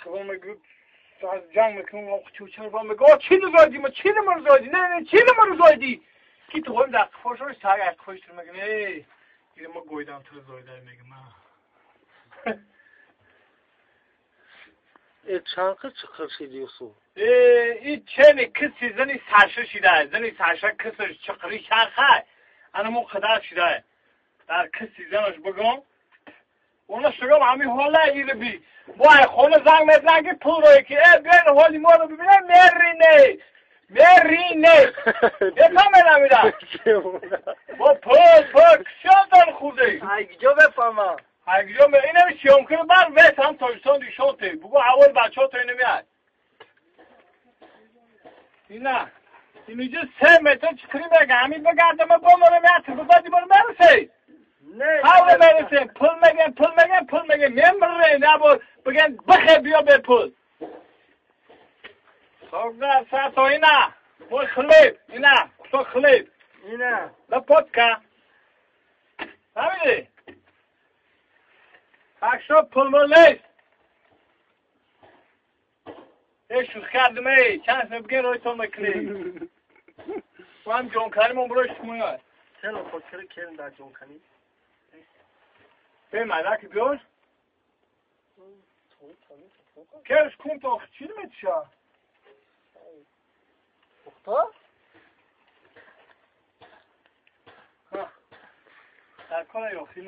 خب میگه از جنگ میکنم آخ چوچر با میگه چی نزادی ما چی نمرزادی نه چی نمرزادی کی تو هم دست خوشش ساگ خوشتر میگه نه دیگه ما گویدم تو زایده میگه ما چانقه چقدر شدیوسو این چه کسی زنی سرشه شده زنی سرشه کسش چقری شرخه انا مو خدا شده در کسی زنش بگم اونا شگم همین حاله ایره بی وای خونه زنگ مزنگی پول روی که بیاین حالی ما رو ببینه مرینه بفهمه نمیدم با پول کشان دار خوده اگجا بفهمم اگجا اینم شیام کنه بر ویت هم تاجستان دیشانته بگو اول بچه ها تا اینه میاد اینه اینجا 3 متر چکری بگه همین بگردم با ماره میاد تو بزادی بار مرسه حالا برسه پول میگن میمره نبار بگن بخه بیا به پول ساگه ساعتا اینا بای خلیب اینا کتا خلیب اینا لپات که نمیدی اکشا پول مرلیست ایشو کردم ای چند سن بگن روی تو مکنی و هم جانکاری من بروش کمونه چرا خود کرن در جانکانی به مدک بیار کرش کن تو چی رو میتشا اختا در کنه یا خیلی